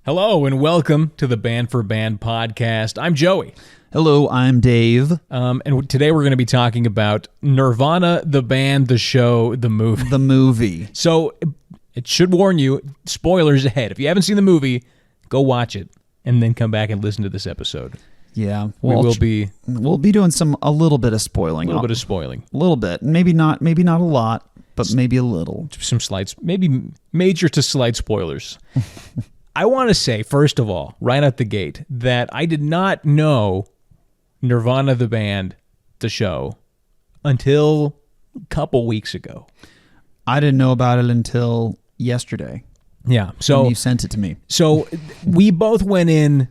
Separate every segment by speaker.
Speaker 1: Hello and welcome to the Band for Band podcast. I'm Joey.
Speaker 2: Hello, I'm Dave.
Speaker 1: And today we're going to be talking about Nirvana, the band, the show, the movie.
Speaker 2: The movie.
Speaker 1: So it should warn you, spoilers ahead. If you haven't seen the movie, go watch it and then come back and listen to this episode.
Speaker 2: Yeah,
Speaker 1: We'll
Speaker 2: be doing a little bit of spoiling.
Speaker 1: A
Speaker 2: little bit. Maybe not a lot, but maybe a little.
Speaker 1: Some slight, maybe major to slight spoilers. I want to say, first of all, right out the gate, that I did not know Nirvana, the band, the show, until a couple weeks ago.
Speaker 2: I didn't know about it until yesterday.
Speaker 1: Yeah. So
Speaker 2: when you sent it to me.
Speaker 1: So we both went in,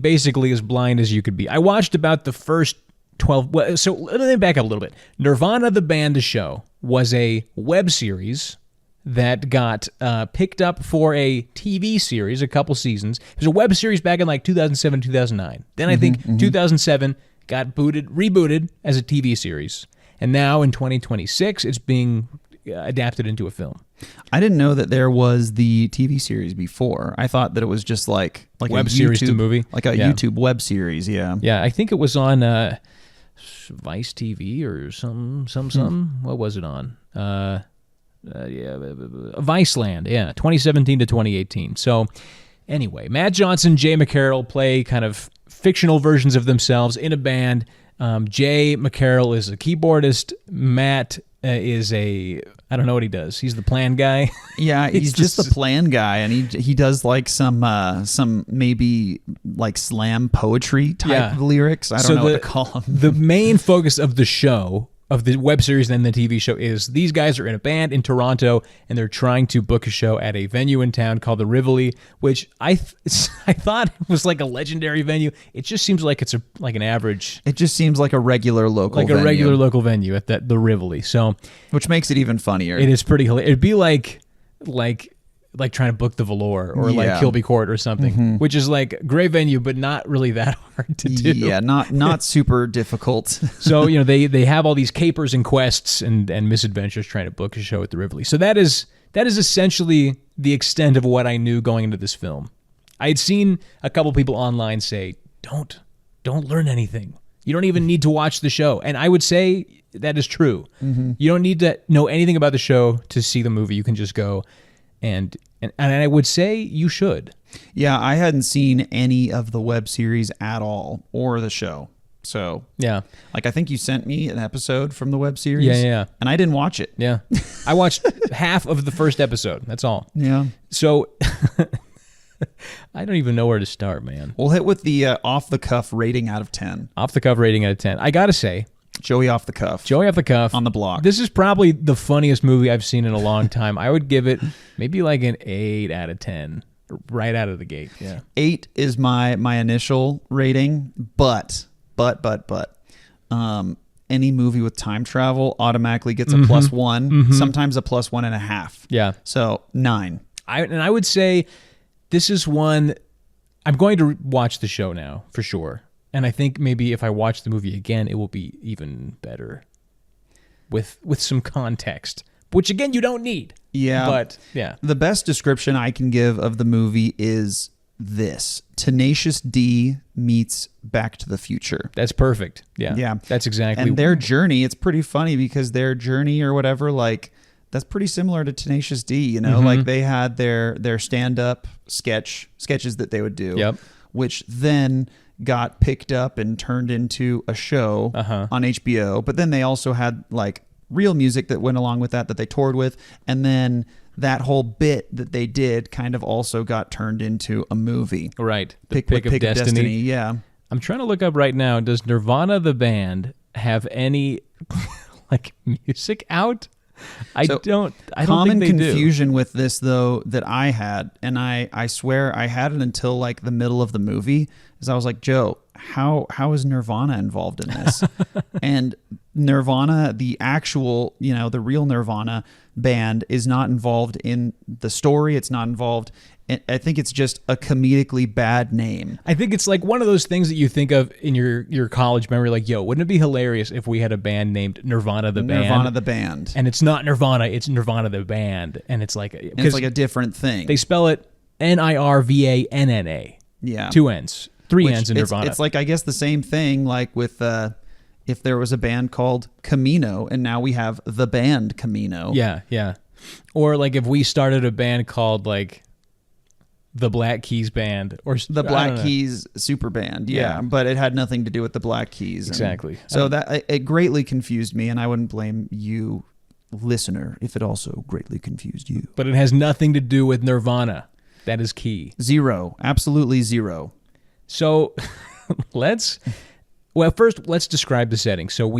Speaker 1: basically as blind as you could be. I watched about the first 12. So let me back up a little bit. Nirvana, the band, the show was a web series that got picked up for a TV series, a couple seasons. It was a web series back in like 2007, 2009. Then I think 2007 got rebooted as a TV series. And now in 2026, it's being adapted into a film.
Speaker 2: I didn't know that there was the TV series before. I thought that it was just like
Speaker 1: web
Speaker 2: a
Speaker 1: series
Speaker 2: YouTube,
Speaker 1: to movie.
Speaker 2: Like a YouTube web series, yeah.
Speaker 1: Yeah, I think it was on Vice TV or something. What was it on? Viceland, 2017 to 2018. So anyway, Matt Johnson, Jay McCarroll play kind of fictional versions of themselves in a band. Jay McCarroll is a keyboardist. Matt is I don't know what he does. He's the plan guy.
Speaker 2: Yeah, he's just the plan guy, and he does like some maybe like slam poetry type of lyrics. I don't know what to call them.
Speaker 1: The main focus of the show, of the web series and the TV show, is these guys are in a band in Toronto and they're trying to book a show at a venue in town called the Rivoli, which I thought was like a legendary venue. It just seems like it's like an average.
Speaker 2: It just seems like a regular local venue.
Speaker 1: A regular local venue at the Rivoli. So,
Speaker 2: which makes it even funnier.
Speaker 1: It is pretty hilarious. It'd be like trying to book the Velour or like Kilby Court or something, which is like a great venue, but not really that hard to do.
Speaker 2: Yeah, not super difficult.
Speaker 1: So, they have all these capers and quests and misadventures trying to book a show at the Rivoli. So that is essentially the extent of what I knew going into this film. I had seen a couple people online say, don't learn anything. You don't even need to watch the show. And I would say that is true. You don't need to know anything about the show to see the movie. You can just go and I would say you should.
Speaker 2: Yeah, I hadn't seen any of the web series at all or the show. So,
Speaker 1: yeah.
Speaker 2: Like I think you sent me an episode from the web series.
Speaker 1: Yeah.
Speaker 2: And I didn't watch it.
Speaker 1: Yeah. I watched half of the first episode. That's all.
Speaker 2: Yeah.
Speaker 1: So I don't even know where to start, man.
Speaker 2: We'll hit with the off-the-cuff rating out of 10.
Speaker 1: Off-the-cuff rating out of 10. I got to say,
Speaker 2: Joey off the cuff. On the block.
Speaker 1: This is probably the funniest movie I've seen in a long time. I would give it maybe like an 8 out of 10 right out of the gate. Yeah.
Speaker 2: 8 is my initial rating, but any movie with time travel automatically gets a +1, sometimes a +1.5.
Speaker 1: Yeah.
Speaker 2: So 9.
Speaker 1: I would say this is one I'm going to watch the show now for sure. And I think maybe if I watch the movie again, it will be even better with some context, which again, you don't need.
Speaker 2: Yeah.
Speaker 1: But yeah.
Speaker 2: The best description I can give of the movie is this: Tenacious D meets Back to the Future.
Speaker 1: That's perfect. Yeah.
Speaker 2: Yeah.
Speaker 1: That's exactly.
Speaker 2: And their journey, it's pretty funny because their journey or whatever, like, that's pretty similar to Tenacious D, like they had their stand-up sketches that they would do, which then got picked up and turned into a show on HBO. But then they also had like real music that went along with that they toured with. And then that whole bit that they did kind of also got turned into a movie.
Speaker 1: Right.
Speaker 2: The Pick of Destiny. Yeah.
Speaker 1: I'm trying to look up right now. Does Nirvana the band have any like music out? I don't
Speaker 2: common
Speaker 1: think they
Speaker 2: confusion
Speaker 1: do.
Speaker 2: with this though that I had, and I swear I had it until like the middle of the movie, is I was like, Joe, how is Nirvana involved in this? And Nirvana, the actual, the real Nirvana band, is not involved in the story. It's not involved. I think it's just a comedically bad name.
Speaker 1: I think it's like one of those things that you think of in your college memory, like, yo, wouldn't it be hilarious if we had a band named Nirvana the Band?
Speaker 2: Nirvana the Band.
Speaker 1: And it's not Nirvana, it's Nirvana the Band. And it's like
Speaker 2: it's like a different thing.
Speaker 1: They spell it Nirvanna.
Speaker 2: Yeah.
Speaker 1: 2 N's. 3 N's in Nirvana.
Speaker 2: It's like, I guess, the same thing like with if there was a band called Camino and now we have the band Camino.
Speaker 1: Yeah, yeah. Or like if we started a band called like the Black Keys Band or
Speaker 2: the Black Keys Super Band. Yeah, but it had nothing to do with the Black Keys.
Speaker 1: Exactly.
Speaker 2: So that it greatly confused me, and I wouldn't blame you, listener, if it also greatly confused you.
Speaker 1: But it has nothing to do with Nirvana. That is key.
Speaker 2: Zero. Absolutely zero.
Speaker 1: So first let's describe the setting. So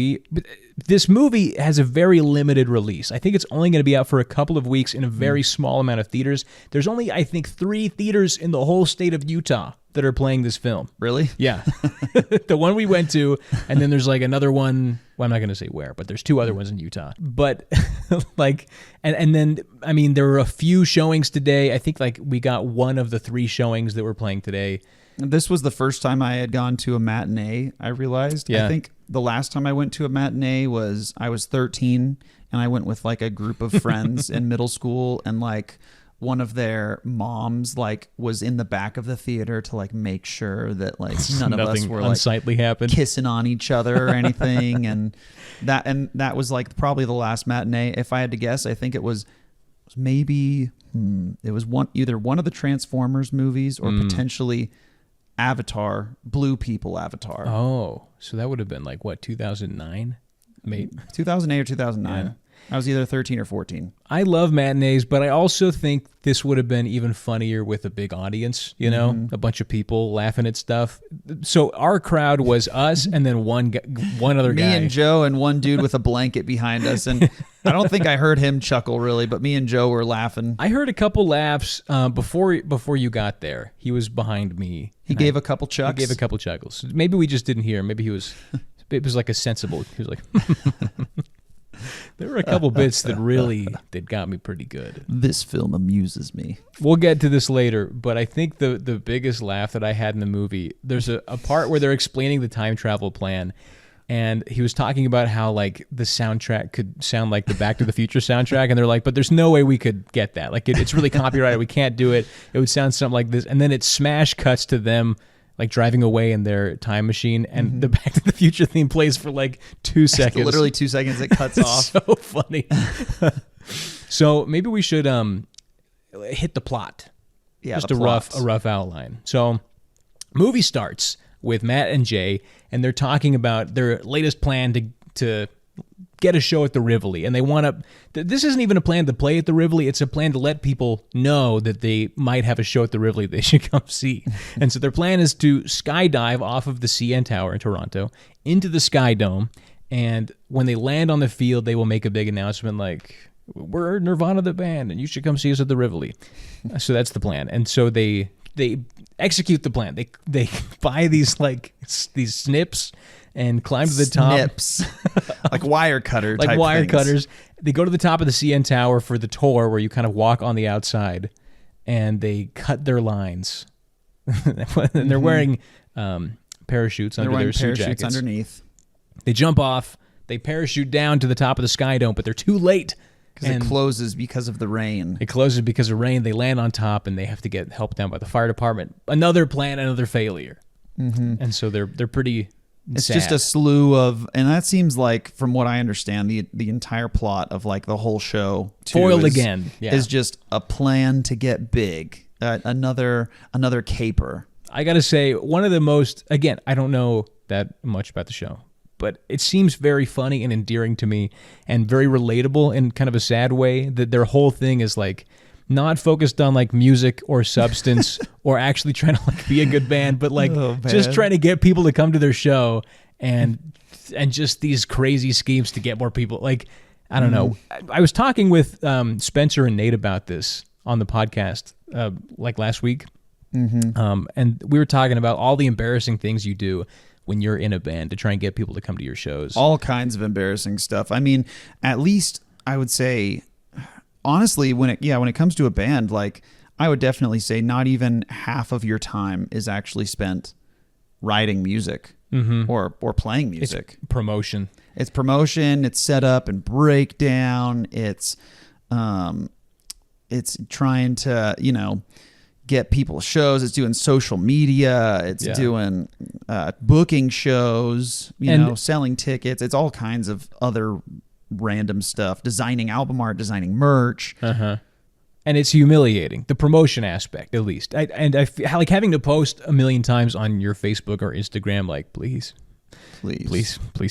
Speaker 1: this movie has a very limited release. I think it's only going to be out for a couple of weeks in a very small amount of theaters. There's only, I think, 3 theaters in the whole state of Utah that are playing this film.
Speaker 2: Really?
Speaker 1: Yeah. The one we went to, and then there's like another one, well, I'm not going to say where, but there's 2 other ones in Utah. But like, and then, I mean, there were a few showings today. I think like we got one of the 3 showings that we're playing today.
Speaker 2: This was the first time I had gone to a matinee, I realized. Yeah. I think the last time I went to a matinee was I was 13, and I went with like a group of friends in middle school, and like one of their moms like was in the back of the theater to like make sure that like none of us were
Speaker 1: unsightly
Speaker 2: like
Speaker 1: happened.
Speaker 2: Kissing on each other or anything. and that was like probably the last matinee. If I had to guess, I think it was maybe it was either one of the Transformers movies or potentially Avatar, Blue People Avatar.
Speaker 1: Oh, so that would have been like what, 2009? Maybe
Speaker 2: 2008 or 2009. Yeah. I was either 13 or 14.
Speaker 1: I love matinees, but I also think this would have been even funnier with a big audience, you know, a bunch of people laughing at stuff. So our crowd was us and then one other guy.
Speaker 2: Me and Joe and one dude with a blanket behind us. And I don't think I heard him chuckle really, but me and Joe were laughing.
Speaker 1: I heard a couple laughs before you got there. He was behind me.
Speaker 2: He gave a couple chucks?
Speaker 1: He gave a couple chuckles. Maybe we just didn't hear him. Maybe it was like a sensible, he was like... There were a couple bits that got me pretty good.
Speaker 2: This film amuses me.
Speaker 1: We'll get to this later, but I think the biggest laugh that I had in the movie, there's a part where they're explaining the time travel plan, and he was talking about how like the soundtrack could sound like the Back to the Future soundtrack, and they're like, but there's no way we could get that. Like it's really copyrighted. We can't do it. It would sound something like this. And then it smash cuts to them like driving away in their time machine, and the Back to the Future theme plays for like 2 seconds.
Speaker 2: Literally 2 seconds, it cuts off.
Speaker 1: So funny. So maybe we should hit the plot.
Speaker 2: Yeah,
Speaker 1: just a rough outline. So movie starts with Matt and Jay, and they're talking about their latest plan to get a show at the Rivoli, and they want to. This isn't even a plan to play at the Rivoli; it's a plan to let people know that they might have a show at the Rivoli they should come see. And so their plan is to skydive off of the CN Tower in Toronto into the Sky Dome, and when they land on the field, they will make a big announcement like, "We're Nirvana the band, and you should come see us at the Rivoli." So that's the plan, and so they execute the plan. They buy these snips and climb to the top.
Speaker 2: Snips. Like wire cutter type
Speaker 1: like wire
Speaker 2: things.
Speaker 1: cutters. They go to the top of the CN Tower for the tour where you kind of walk on the outside, and they cut their lines. And they're wearing parachutes under their suit jackets.
Speaker 2: Underneath.
Speaker 1: They jump off. They parachute down to the top of the Sky Dome, but they're too late.
Speaker 2: Because it closes because of the rain.
Speaker 1: It closes because of rain. They land on top, and they have to get helped down by the fire department. Another plan, another failure. And so they're pretty...
Speaker 2: It's
Speaker 1: sad.
Speaker 2: just a slew of, and that seems like, from what I understand, the entire plot of like the whole show
Speaker 1: foiled again. Yeah.
Speaker 2: Is just a plan to get big. Another caper.
Speaker 1: I gotta say, one of the most, again, I don't know that much about the show, but it seems very funny and endearing to me, and very relatable in kind of a sad way. That their whole thing is like not focused on like music or substance or actually trying to like be a good band, but like just trying to get people to come to their show, and just these crazy schemes to get more people. Like, I don't know. I was talking with Spencer and Nate about this on the podcast like last week. And we were talking about all the embarrassing things you do when you're in a band to try and get people to come to your shows.
Speaker 2: All kinds of embarrassing stuff. I mean, at least I would say, honestly, when it comes to a band, like I would definitely say not even half of your time is actually spent writing music or playing music.
Speaker 1: It's promotion.
Speaker 2: It's promotion. It's setup and breakdown. It's trying to, get people shows. It's doing social media. It's doing booking shows, you know, selling tickets. It's all kinds of other random stuff, designing album art, designing merch.
Speaker 1: And it's humiliating, the promotion aspect, at least. I feel like having to post a million times on your Facebook or Instagram, like, please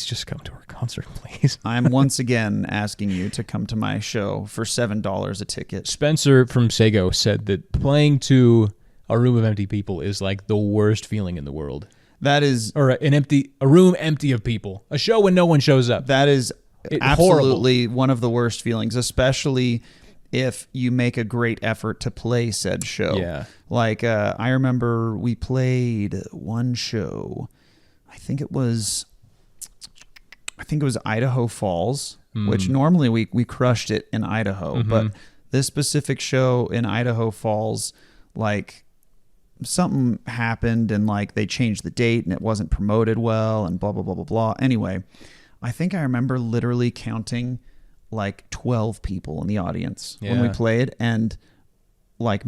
Speaker 1: just come to our concert, please.
Speaker 2: I'm once again asking you to come to my show for $7 a ticket.
Speaker 1: Spencer from Sego said that playing to a room of empty people is like the worst feeling in the world.
Speaker 2: That is...
Speaker 1: Or a room empty of people. A show when no one shows up.
Speaker 2: That is absolutely horrible. One of the worst feelings, especially if you make a great effort to play said show.
Speaker 1: Yeah.
Speaker 2: Like, I remember we played one show. I think it was Idaho Falls, which normally we crushed it in Idaho. But this specific show in Idaho Falls, like, something happened and, like, they changed the date and it wasn't promoted well and blah, blah, blah, blah, blah. Anyway, I think I remember literally counting like 12 people in the audience when we played, and like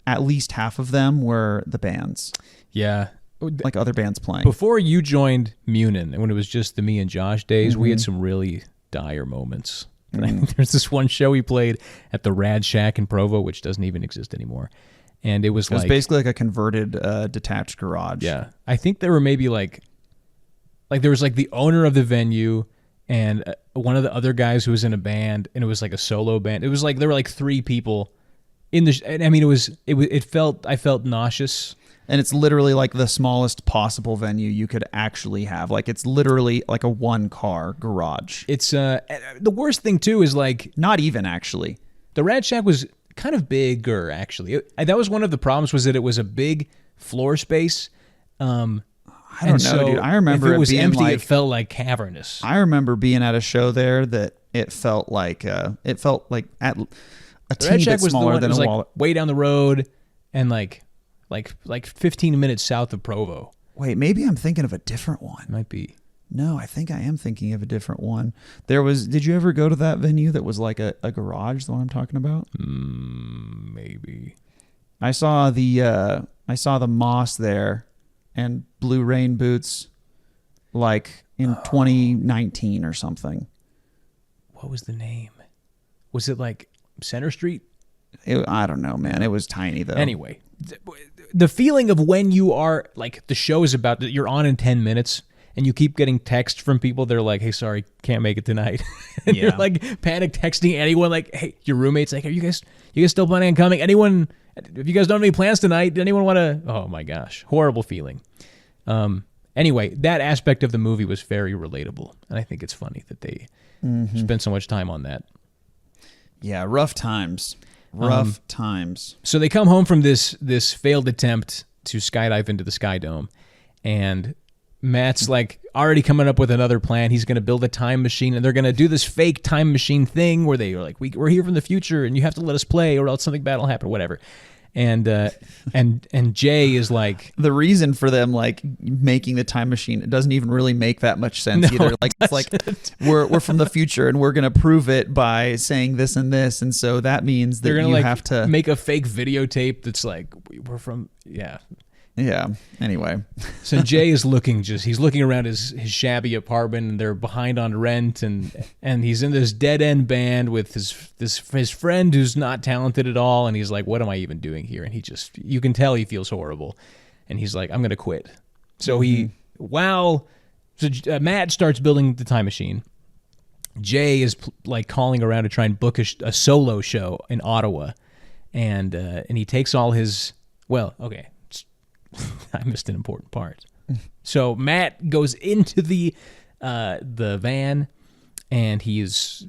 Speaker 2: at least half of them were the bands.
Speaker 1: Yeah.
Speaker 2: Like other bands playing.
Speaker 1: Before you joined Munin, when it was just the me and Josh days, we had some really dire moments. There's this one show we played at the Rad Shack in Provo, which doesn't even exist anymore. And it was
Speaker 2: basically like a converted detached garage.
Speaker 1: Yeah. I think there were maybe like there was like the owner of the venue and one of the other guys who was in a band, and it was like a solo band. It was like there were like three people in the. I mean, I felt nauseous.
Speaker 2: And it's literally like the smallest possible venue you could actually have. Like it's literally like a 1-car garage.
Speaker 1: It's the worst thing too is like
Speaker 2: not even actually.
Speaker 1: The Rad Shack was kind of bigger actually. That was one of the problems, was that it was a big floor space.
Speaker 2: I don't know, dude. I remember
Speaker 1: if it was
Speaker 2: being
Speaker 1: empty,
Speaker 2: like,
Speaker 1: it felt like cavernous.
Speaker 2: I remember being at a show there that it felt like at a teeny bit smaller than a
Speaker 1: like
Speaker 2: wallet.
Speaker 1: Way down the road, and like 15 minutes south of Provo.
Speaker 2: Wait, maybe I'm thinking of a different one.
Speaker 1: Might be.
Speaker 2: No, I think I am thinking of a different one. Did you ever go to that venue that was like a garage, the one I'm talking about?
Speaker 1: Maybe.
Speaker 2: I saw the Moss there and Blue Rain Boots like in 2019 or something.
Speaker 1: What was the name? Was it like Center Street?
Speaker 2: I don't know, man. It was tiny though.
Speaker 1: Anyway, the feeling of when you are like the show is about, you're on in 10 minutes and you keep getting text from people. They're like, "Hey, sorry, can't make it tonight." And you're like panic texting anyone, like, "Hey," your roommate's like, "Are you guys still planning on coming? Anyone? If you guys don't have any plans tonight, does anyone want to?" Oh my gosh, horrible feeling. Anyway, that aspect of the movie was very relatable, and I think it's funny that they spent so much time on that.
Speaker 2: Yeah, rough times. Rough times.
Speaker 1: So they come home from this failed attempt to skydive into the Sky Dome, and Matt's like already coming up with another plan. He's going to build a time machine, and they're going to do this fake time machine thing where they are like, we're here from the future, and you have to let us play, or else something bad will happen, whatever. And Jay is like,
Speaker 2: the reason for them like making the time machine, it doesn't even really make that much sense either. Like it's like we're from the future and we're gonna prove it by saying this and this, and so that means that you have to
Speaker 1: make a fake videotape that's like we're from
Speaker 2: Yeah. Anyway,
Speaker 1: so Jay is he's looking around his shabby apartment, and they're behind on rent, and he's in this dead end band with his friend who's not talented at all, and he's like, "What am I even doing here?" And you can tell he feels horrible, and he's like, "I'm gonna quit." So Matt starts building the time machine. Jay is like calling around to try and book a solo show in Ottawa, and he takes all his I missed an important part. So Matt goes into the van, and he's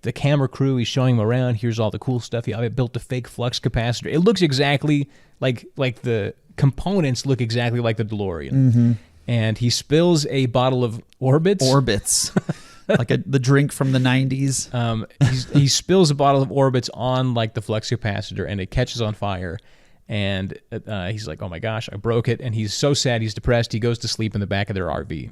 Speaker 1: the camera crew. He's showing him around. Here's all the cool stuff. I built a fake flux capacitor. It looks exactly like the components look exactly like the DeLorean. And he spills a bottle of Orbits.
Speaker 2: Like the drink from the 90s.
Speaker 1: He spills a bottle of Orbits on like the flux capacitor, and it catches on fire. And he's like, "Oh my gosh, I broke it." And he's so sad, he's depressed. He goes to sleep in the back of their RV.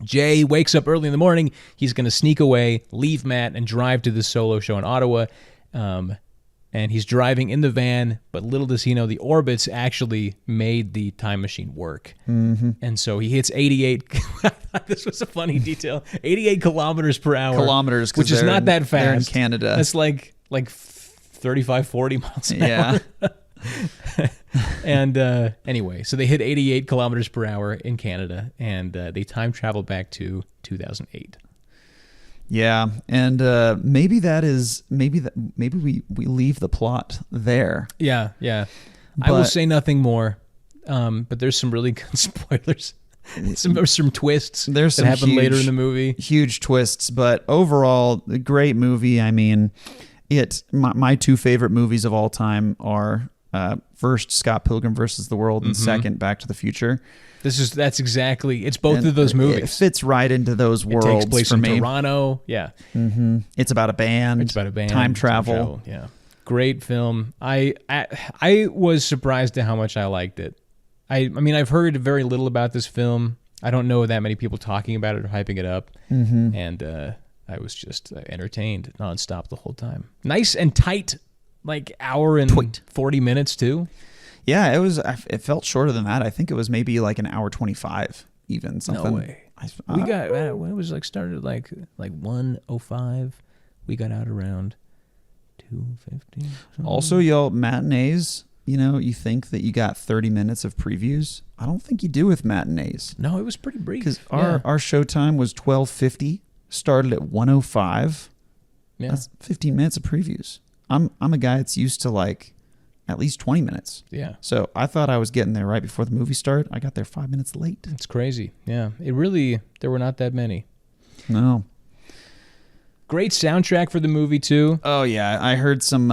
Speaker 1: Jay wakes up early in the morning. He's going to sneak away, leave Matt, and drive to this solo show in Ottawa. and he's driving in the van, but little does he know the orbits actually made the time machine work.
Speaker 2: Mm-hmm.
Speaker 1: And so he hits 88. I thought this was a funny detail. 88 kilometers per hour.
Speaker 2: Kilometers,
Speaker 1: which is not that fast.
Speaker 2: They're in Canada.
Speaker 1: That's like 35, 40 miles an hour. And anyway, so they hit 88 kilometers per hour in Canada, and they time travel back to 2008.
Speaker 2: Yeah, and maybe we leave the plot there.
Speaker 1: Yeah. I will say nothing more, but there's some really good spoilers. Some twists
Speaker 2: that
Speaker 1: happen later in the movie.
Speaker 2: Huge twists, but overall, a great movie. I mean, my two favorite movies of all time are first Scott Pilgrim versus the World and second Back to the Future.
Speaker 1: It's both of those movies.
Speaker 2: It fits right into those worlds. It takes
Speaker 1: place
Speaker 2: for
Speaker 1: in
Speaker 2: me.
Speaker 1: Toronto. Yeah.
Speaker 2: Mm-hmm. It's about a band. Time travel.
Speaker 1: Yeah. Great film. I was surprised at how much I liked it. I mean, I've heard very little about this film. I don't know that many people talking about it or hyping it up. Mm-hmm. And I was just entertained nonstop the whole time. Nice and tight, like hour and 40 minutes too.
Speaker 2: Yeah, it felt shorter than that. I think it was maybe like an hour 25, even something.
Speaker 1: No way. We got it was like started at like 1:05. We got out around 2:50.
Speaker 2: Also, y'all, matinees. You know, you think that you got 30 minutes of previews. I don't think you do with matinees.
Speaker 1: No, it was pretty brief.
Speaker 2: Because our showtime was 12:50. Started at 1:05.
Speaker 1: Yeah,
Speaker 2: that's 15 minutes of previews. I'm a guy that's used to like at least 20 minutes.
Speaker 1: Yeah.
Speaker 2: So I thought I was getting there right before the movie started. I got there 5 minutes late.
Speaker 1: It's crazy. Yeah. There were not that many.
Speaker 2: No.
Speaker 1: Great soundtrack for the movie too.
Speaker 2: Oh yeah, I heard some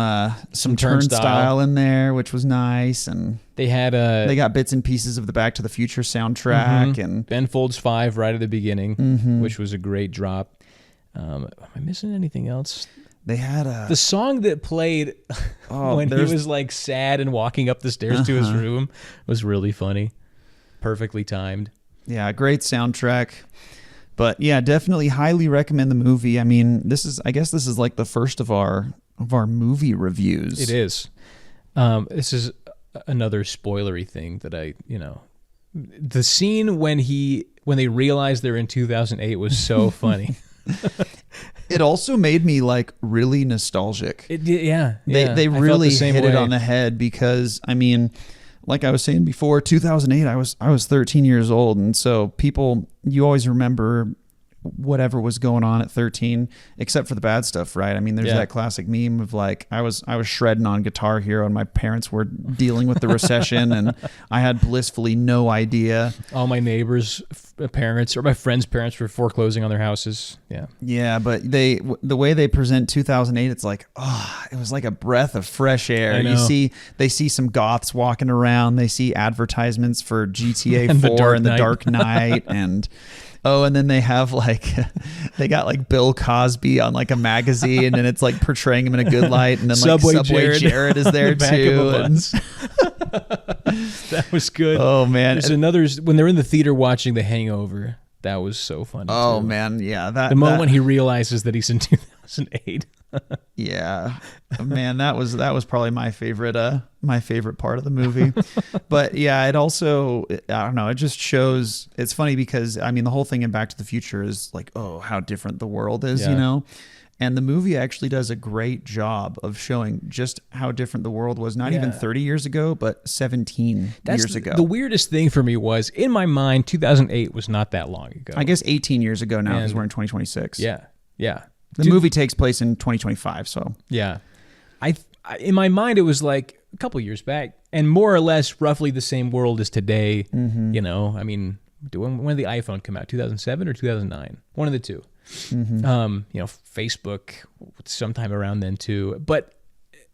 Speaker 2: Turnstile in there, which was nice, and
Speaker 1: they
Speaker 2: got bits and pieces of the Back to the Future soundtrack and
Speaker 1: Ben Folds 5 right at the beginning, which was a great drop. Am I missing anything else?
Speaker 2: They had
Speaker 1: the song that played when he was like sad and walking up the stairs to his room was really funny, perfectly timed.
Speaker 2: Yeah, great soundtrack. But yeah, definitely highly recommend the movie. I mean, I guess this is like the first of our movie reviews.
Speaker 1: It is. This is another spoilery thing that the scene when they realized they're in 2008 was so funny.
Speaker 2: It also made me like really nostalgic. They really hit it on the head because I mean, like I was saying before, 2008, I was 13 years old, and so you always remember whatever was going on at 13, except for the bad stuff, right? I mean, there's that classic meme of like I was shredding on Guitar Hero, and my parents were dealing with the recession, and I had blissfully no idea.
Speaker 1: All my neighbors' parents or my friends' parents were foreclosing on their houses.
Speaker 2: Yeah, but the way they present 2008, it's like, it was like a breath of fresh air. They see some goths walking around. They see advertisements for GTA 4 and The Dark Knight, and and then they have they got like Bill Cosby on like a magazine, and it's like portraying him in a good light, and then Subway Jared is there too.
Speaker 1: That was good.
Speaker 2: Oh man,
Speaker 1: there's another when they're in the theater watching The Hangover. That was so funny.
Speaker 2: Oh man, yeah.
Speaker 1: The moment when he realizes that he's in 2008.
Speaker 2: Yeah, man, that was probably my favorite part of the movie. But yeah, it also, I don't know, it just shows. It's funny because I mean the whole thing in Back to the Future is like, how different the world is, you know. And the movie actually does a great job of showing just how different the world was, not even 30 years ago, but 17 years ago.
Speaker 1: The weirdest thing for me was, in my mind, 2008 was not that long ago.
Speaker 2: I guess 18 years ago now, because we're in 2026.
Speaker 1: Yeah.
Speaker 2: The movie takes place in 2025, so.
Speaker 1: Yeah. I in my mind, it was like a couple years back, and more or less roughly the same world as today. Mm-hmm. You know, I mean, when did the iPhone come out? 2007 or 2009? One of the two. Mm-hmm. Facebook sometime around then too, but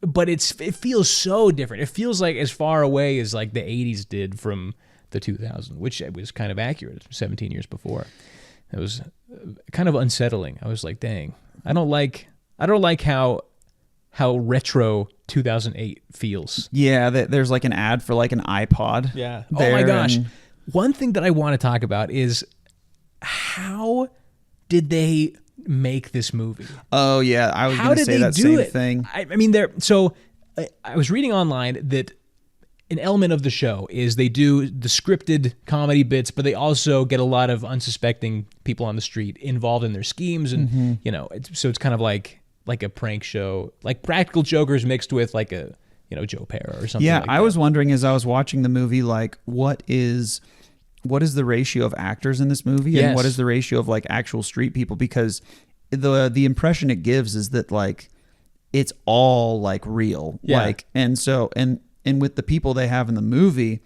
Speaker 1: it feels so different. It feels like as far away as like the 80s did from the 2000s, which was kind of accurate. 17 years before. It was kind of unsettling. I was like, dang, I don't like how retro 2008 feels.
Speaker 2: Yeah, there's like an ad for like an iPod.
Speaker 1: Yeah. Oh my gosh. One thing that I want to talk about is how did they make this movie?
Speaker 2: Oh yeah, I was going to say that same thing.
Speaker 1: I mean, I was reading online that an element of the show is they do the scripted comedy bits, but they also get a lot of unsuspecting people on the street involved in their schemes, and so it's kind of like a prank show, like Practical Jokers mixed with like a Joe Pera or something.
Speaker 2: Yeah,
Speaker 1: like
Speaker 2: I
Speaker 1: that.
Speaker 2: was wondering as I was watching the movie, like what is the ratio of actors in this movie, and what is the ratio of like actual street people? Because the impression it gives is that like it's all like real, like and with the people they have in the movie,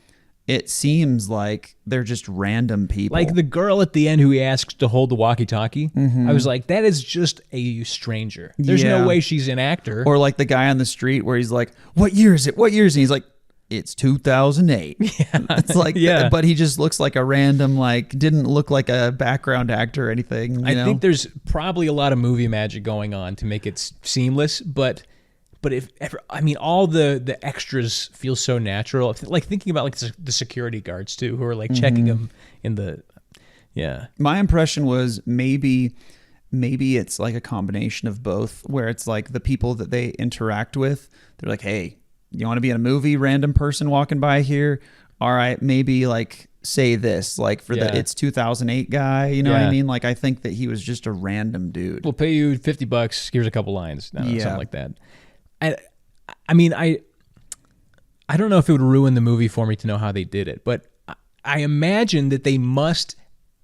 Speaker 2: it seems like they're just random people.
Speaker 1: Like the girl at the end who he asks to hold the walkie-talkie. I was like, that is just a stranger. There's no way she's an actor.
Speaker 2: Or like the guy on the street where he's like, "What year is it? What year is it?" He's like, "It's 2008." It's like, but he just looks like a random, like didn't look like a background actor or anything.
Speaker 1: I think there's probably a lot of movie magic going on to make it seamless, but if ever, I mean, all the extras feel so natural. Like thinking about like the security guards too, who are like checking them in the,
Speaker 2: My impression was maybe it's like a combination of both, where it's like the people that they interact with, they're like, "Hey, you want to be in a movie? Random person walking by here. All right, maybe like say this, like for the It's 2008 guy, you know what I mean? Like I think that he was just a random dude.
Speaker 1: We'll pay you $50. Here's a couple lines, something like that. I mean, I don't know if it would ruin the movie for me to know how they did it, but I imagine that they must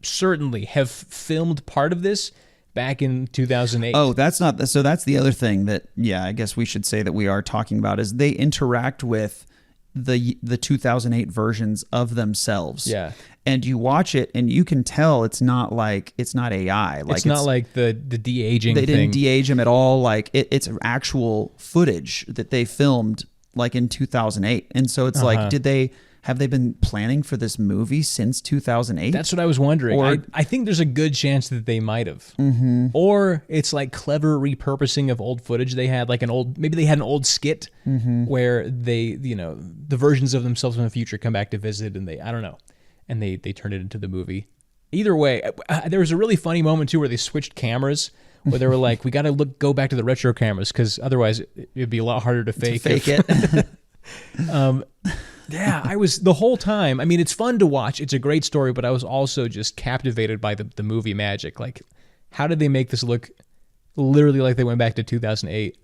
Speaker 1: certainly have filmed part of this back in 2008.
Speaker 2: Oh, that's the other thing that, I guess we should say that we are talking about is they interact with the 2008 versions of themselves.
Speaker 1: Yeah.
Speaker 2: And you watch it and you can tell it's not AI. Like
Speaker 1: it's not like the de-aging
Speaker 2: thing. They didn't de-age him at all. Like it's actual footage that they filmed like in 2008. And so it's like, have they been planning for this movie since 2008?
Speaker 1: That's what I was wondering.
Speaker 2: Or,
Speaker 1: I think there's a good chance that they might have. Or it's like clever repurposing of old footage they had, like maybe they had an old skit where they, the versions of themselves from the future come back to visit, and I don't know, and they turn it into the movie. Either way, there was a really funny moment too where they switched cameras, where they were like, we got to go back to the retro cameras because otherwise it'd be a lot harder to fake
Speaker 2: it.
Speaker 1: Yeah, I was the whole time. I mean, it's fun to watch. It's a great story, but I was also just captivated by the movie magic. Like, how did they make this look literally like they went back to 2008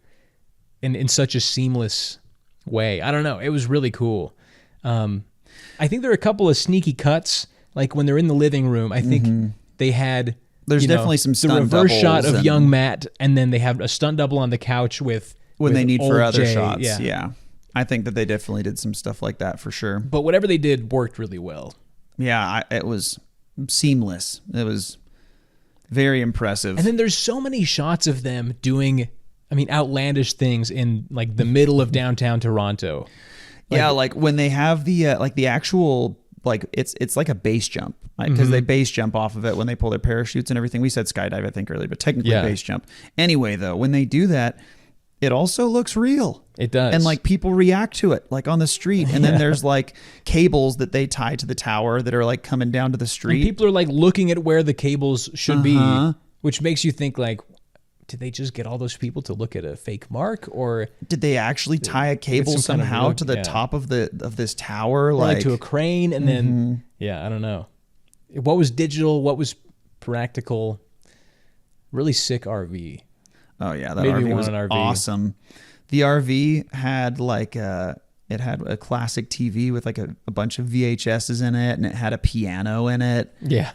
Speaker 1: in such a seamless way? I don't know. It was really cool. I think there are a couple of sneaky cuts. Like when they're in the living room, I think they had...
Speaker 2: There's definitely some stunt
Speaker 1: the reverse
Speaker 2: doubles
Speaker 1: shot of young Matt, and then they have a stunt double on the couch with
Speaker 2: they need for other
Speaker 1: Jay.
Speaker 2: shots.
Speaker 1: Yeah.
Speaker 2: I think that they definitely did some stuff like that for sure.
Speaker 1: But whatever they did worked really well.
Speaker 2: Yeah, it was seamless. It was very impressive.
Speaker 1: And then there's so many shots of them doing, outlandish things in like the middle of downtown Toronto.
Speaker 2: Like when they have the actual, like it's like a base jump, because they base jump off of it when they pull their parachutes and everything. We said skydive, I think, earlier, but technically base jump. Anyway, though, when they do that, it also looks real.
Speaker 1: It does.
Speaker 2: And like people react to it, like on the street. And then there's like cables that they tie to the tower that are like coming down to the street.
Speaker 1: And people are like looking at where the cables should be, which makes you think like, did they just get all those people to look at a fake mark, or
Speaker 2: did they actually tie a cable somehow to the top of this tower,
Speaker 1: or like to a crane? And then, I don't know. What was digital? What was practical? Really sick RV.
Speaker 2: Oh yeah, that RV was awesome. The RV had like it had a classic TV with like a bunch of VHSs in it, and it had a piano in it.
Speaker 1: Yeah,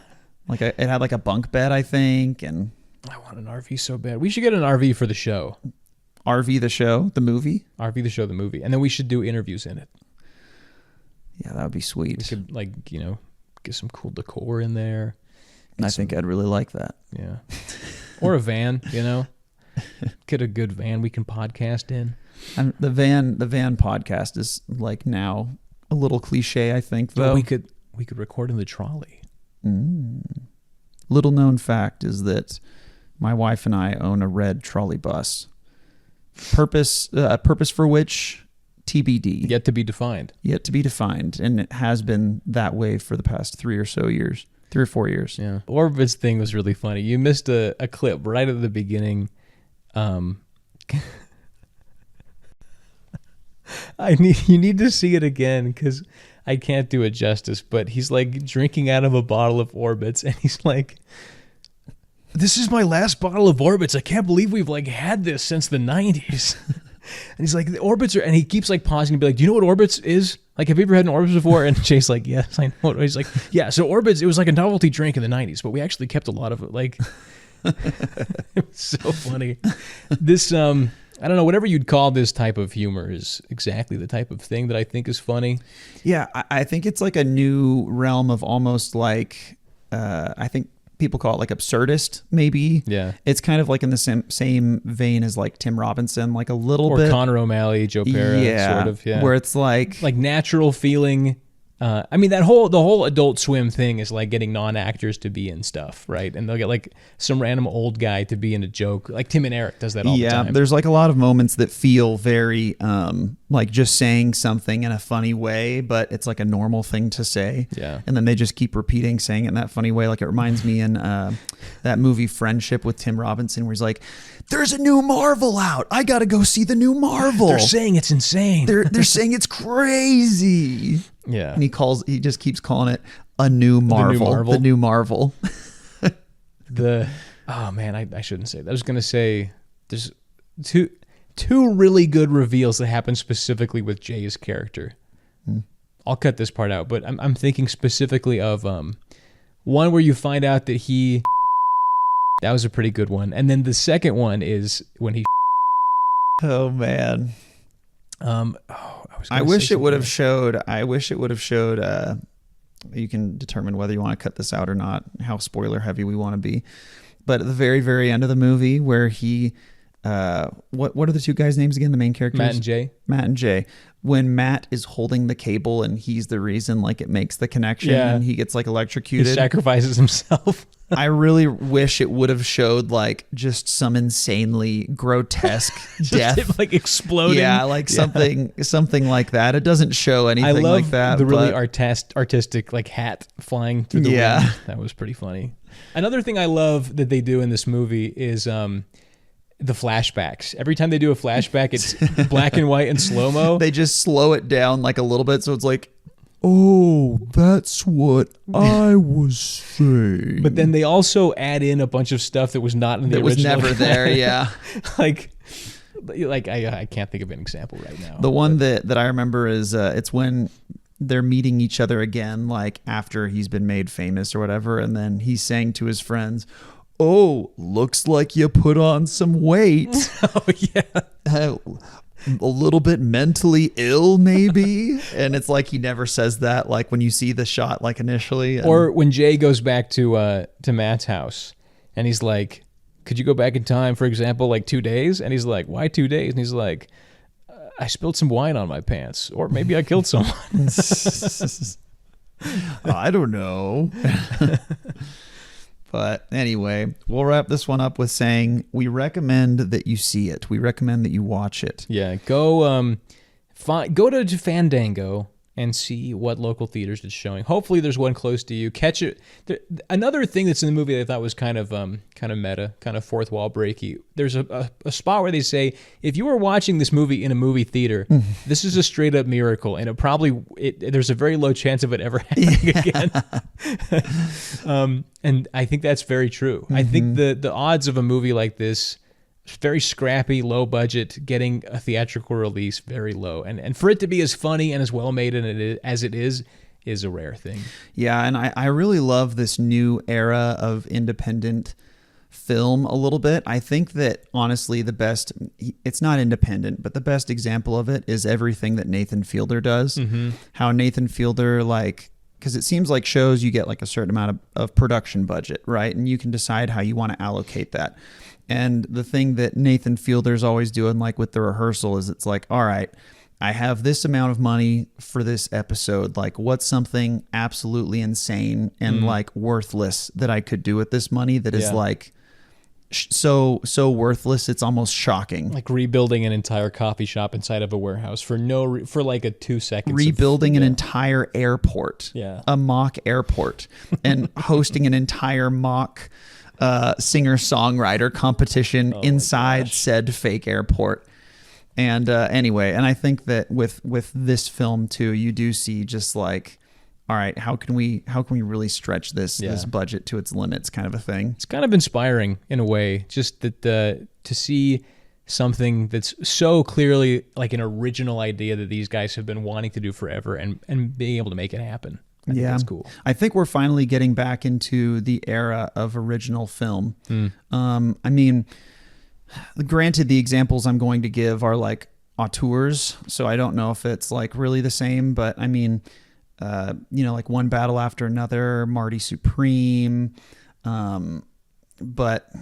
Speaker 2: like it had like a bunk bed, I think. And
Speaker 1: I want an RV so bad. We should get an RV for the show.
Speaker 2: RV the show, the movie.
Speaker 1: RV the show, the movie, and then we should do interviews in it.
Speaker 2: Yeah, that would be sweet.
Speaker 1: We could get some cool decor in there.
Speaker 2: I think I'd really like that.
Speaker 1: Yeah, or a van, Get a good van we can podcast in.
Speaker 2: The van podcast is like now a little cliche, I think, though.
Speaker 1: Well, we could record in the trolley.
Speaker 2: Little known fact is that my wife and I own a red trolley bus. Purpose for which TBD.
Speaker 1: Yet to be defined.
Speaker 2: Yet to be defined, and it has been that way for the past 3 or 4 years.
Speaker 1: Yeah. Orbit's thing was really funny. You missed a clip right at the beginning. You need to see it again because I can't do it justice. But he's like drinking out of a bottle of Orbits, and he's like, "This is my last bottle of Orbits. I can't believe we've like had this since the '90s." And he's like, "The Orbits are," and he keeps like pausing to be like, "Do you know what Orbits is? Like, have you ever had an Orbits before?" And Jay's like, "Yes, I know." He's like, "Yeah, so Orbits, it was like a novelty drink in the '90s, but we actually kept a lot of it." Like, it was so funny. This, I don't know, whatever you'd call this type of humor is exactly the type of thing that I think is funny.
Speaker 2: Yeah, I think it's like a new realm of almost like, I think people call it like absurdist, maybe.
Speaker 1: Yeah.
Speaker 2: It's kind of like in the same vein as like Tim Robinson, like a little bit.
Speaker 1: Or Conor O'Malley, Joe Pera, sort of. Yeah.
Speaker 2: Where it's like
Speaker 1: natural feeling. I mean, the whole Adult Swim thing is like getting non-actors to be in stuff, right? And they'll get like some random old guy to be in a joke. Like Tim and Eric does that all the time.
Speaker 2: Yeah, there's like a lot of moments that feel very like just saying something in a funny way, but it's like a normal thing to say.
Speaker 1: Yeah.
Speaker 2: And then they just keep repeating saying it in that funny way. Like it reminds me in that movie Friendship with Tim Robinson where he's like, "There's a new Marvel out. I got to go see the new Marvel.
Speaker 1: They're saying it's insane.
Speaker 2: They're saying it's crazy."
Speaker 1: Yeah.
Speaker 2: And he just keeps calling it a new Marvel. The new Marvel.
Speaker 1: Oh man, I shouldn't say that. I was gonna say there's two really good reveals that happen specifically with Jay's character. I'll cut this part out, but I'm thinking specifically of one where you find out that that was a pretty good one, and then the second one is when he.
Speaker 2: Oh man. I wish it would have showed. You can determine whether you want to cut this out or not, how spoiler heavy we want to be. But at the very, very end of the movie where he, what are the two guys' names again? The main characters? Matt and Jay. When Matt is holding the cable and he's the reason, like it makes the connection and he gets like electrocuted.
Speaker 1: He sacrifices himself.
Speaker 2: I really wish it would have showed like just some insanely grotesque death,
Speaker 1: him, like exploding.
Speaker 2: Yeah, like something like that. It doesn't show anything like that.
Speaker 1: I love the really artistic like hat flying through the wind. That was pretty funny. Another thing I love that they do in this movie is the flashbacks. Every time they do a flashback, it's black and white and slow-mo.
Speaker 2: They just slow it down like a little bit, so it's like, oh, that's what I was saying.
Speaker 1: But then they also add in a bunch of stuff that was not in the original.
Speaker 2: That was never there, yeah.
Speaker 1: like I can't think of an example right now.
Speaker 2: The one that I remember is it's when they're meeting each other again, like after he's been made famous or whatever, and then he's saying to his friends, "Oh, looks like you put on some weight."
Speaker 1: Oh, yeah.
Speaker 2: A little bit mentally ill, maybe. And it's like he never says that, like when you see the shot, like initially.
Speaker 1: Or when Jay goes back to Matt's house and he's like, "Could you go back in time, for example, like 2 days?" And he's like, "Why 2 days?" And he's like, "I spilled some wine on my pants. Or maybe I killed someone."
Speaker 2: I don't know. But anyway, we'll wrap this one up with saying we recommend that you see it. We recommend that you watch it.
Speaker 1: Yeah, go to Fandango and see what local theaters it's showing. Hopefully there's one close to you. Catch it. Another thing that's in the movie that I thought was kind of meta, kind of fourth wall breaky. There's a spot where they say, if you were watching this movie in a movie theater, this is a straight up miracle, and there's a very low chance of it ever happening again. And I think that's very true. I think the odds of a movie like this, very scrappy, low budget, getting a theatrical release, very low. And for it to be as funny and as well made as it is a rare thing.
Speaker 2: Yeah, and I really love this new era of independent film a little bit. I think that honestly it's not independent, but the best example of it is everything that Nathan Fielder does. How Nathan Fielder, like, because it seems like shows you get like a certain amount of production budget, right? And you can decide how you want to allocate that. And the thing that Nathan Fielder's always doing, like with the rehearsal, is it's like, all right, I have this amount of money for this episode. Like, what's something absolutely insane and like worthless that I could do with this money that is like so worthless it's almost shocking.
Speaker 1: Like rebuilding an entire coffee shop inside of a warehouse for like a 2 seconds.
Speaker 2: Rebuilding an entire airport, a mock airport, and hosting an entire mock singer-songwriter competition inside said fake airport. And anyway, and I think that with this film too, you do see just like, all right, how can we really stretch this budget to its limits, kind of a thing.
Speaker 1: It's kind of inspiring in a way, just that to see something that's so clearly like an original idea that these guys have been wanting to do forever, and being able to make it happen. I think that's cool.
Speaker 2: I think we're finally getting back into the era of original film. I mean, granted, the examples I'm going to give are like auteurs, so I don't know if it's like really the same, but I mean, like One Battle After Another, Marty Supreme, but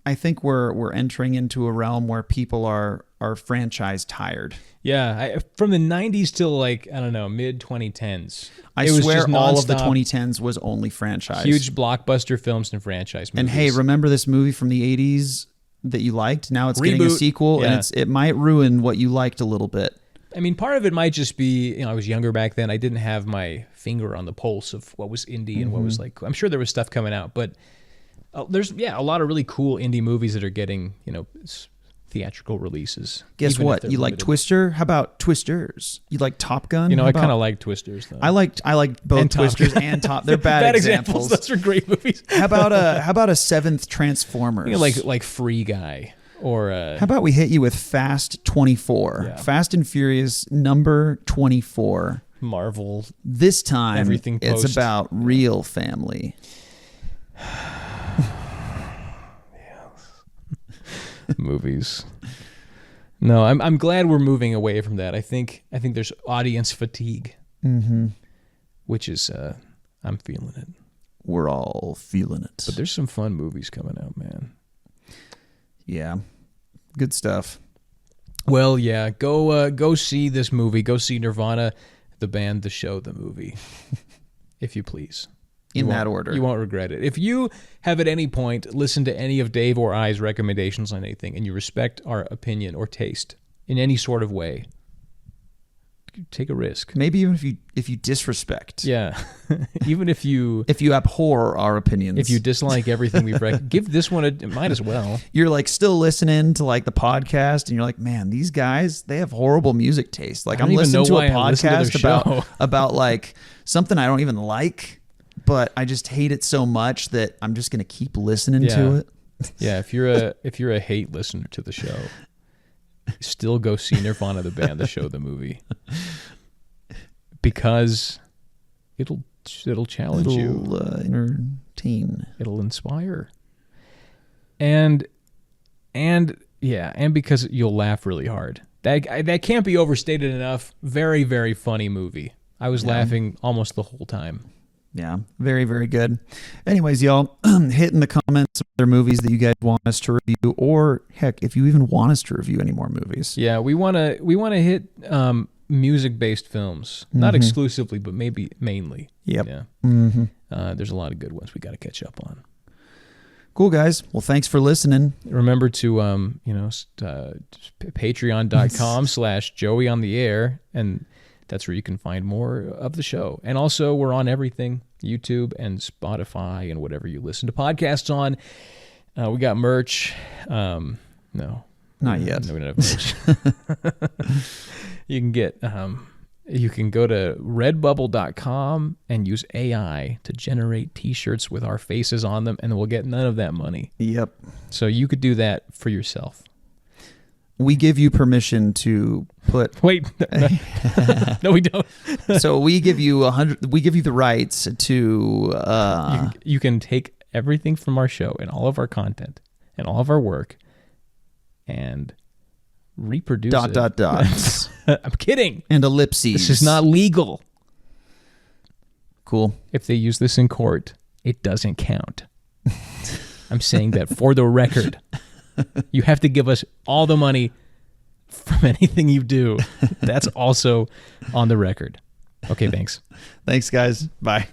Speaker 2: I think we're entering into a realm where people are franchise tired.
Speaker 1: Yeah, from the 90s till like, I don't know, mid 2010s.
Speaker 2: I swear all of the 2010s was only franchise.
Speaker 1: Huge blockbuster films and franchise movies.
Speaker 2: And hey, remember this movie from the 80s that you liked? Now it's getting a sequel, and it might ruin what you liked a little bit.
Speaker 1: I mean, part of it might just be, I was younger back then. I didn't have my finger on the pulse of what was indie and what was like. I'm sure there was stuff coming out, but there's a lot of really cool indie movies that are getting theatrical releases.
Speaker 2: Guess what? You like Twister? How about Twisters? You like Top Gun?
Speaker 1: I kind of like Twisters though.
Speaker 2: I like both Twisters and Top. They're bad examples.
Speaker 1: Those are great movies.
Speaker 2: How about a seventh Transformers?
Speaker 1: Like Free Guy. Or
Speaker 2: how about we hit you with Fast 24?
Speaker 1: Yeah.
Speaker 2: Fast and Furious number 24.
Speaker 1: Marvel.
Speaker 2: This time
Speaker 1: everything
Speaker 2: it's about real family.
Speaker 1: Movies. No, I'm glad we're moving away from that. I think there's audience fatigue, which is I'm feeling it.
Speaker 2: We're all feeling it.
Speaker 1: But there's some fun movies coming out, man.
Speaker 2: Yeah, good stuff.
Speaker 1: Well, yeah, go see this movie. Go see Nirvana, the band, the show, the movie, if you please.
Speaker 2: In that order.
Speaker 1: You won't regret it. If you have at any point listened to any of Dave or I's recommendations on anything, and you respect our opinion or taste in any sort of way, take a risk.
Speaker 2: Maybe even if you disrespect.
Speaker 1: Yeah. Even if you
Speaker 2: abhor our opinions.
Speaker 1: If you dislike everything we've give this one might as well.
Speaker 2: You're like still listening to like the podcast and you're like, man, these guys, they have horrible music taste. Like I'm listening to a podcast about like something I don't even like, but I just hate it so much that I'm just going to keep listening to it.
Speaker 1: Yeah, if you're a hate listener to the show, still go see Nirvana the band, the show, the movie, because it'll challenge you,
Speaker 2: entertain,
Speaker 1: it'll inspire, and because you'll laugh really hard. That can't be overstated enough. Very, very funny movie. I was laughing almost the whole time.
Speaker 2: Yeah, very, very good. Anyways, y'all, hit in the comments other movies that you guys want us to review, or heck, if you even want us to review any more movies.
Speaker 1: Yeah, we want to hit music-based films, not exclusively, but maybe mainly.
Speaker 2: Yep.
Speaker 1: Yeah. There's a lot of good ones we got to catch up on.
Speaker 2: Cool, guys. Well, thanks for listening.
Speaker 1: Remember to patreon.com/JoeyOnTheAir, and that's where you can find more of the show. And also, we're on everything, YouTube and Spotify and whatever you listen to podcasts on. We got merch. No.
Speaker 2: Not yet.
Speaker 1: No, we don't have merch. You can go to redbubble.com and use AI to generate T-shirts with our faces on them, and we'll get none of that money.
Speaker 2: Yep.
Speaker 1: So you could do that for yourself.
Speaker 2: We give you permission to put.
Speaker 1: Wait, no, we don't.
Speaker 2: So we give you We give you the rights to.
Speaker 1: You can take everything from our show and all of our content and all of our work, and reproduce it. I'm kidding.
Speaker 2: And ellipses.
Speaker 1: This is not legal.
Speaker 2: Cool.
Speaker 1: If they use this in court, it doesn't count. I'm saying that for the record. You have to give us all the money from anything you do. That's also on the record. Okay, thanks.
Speaker 2: Thanks, guys. Bye.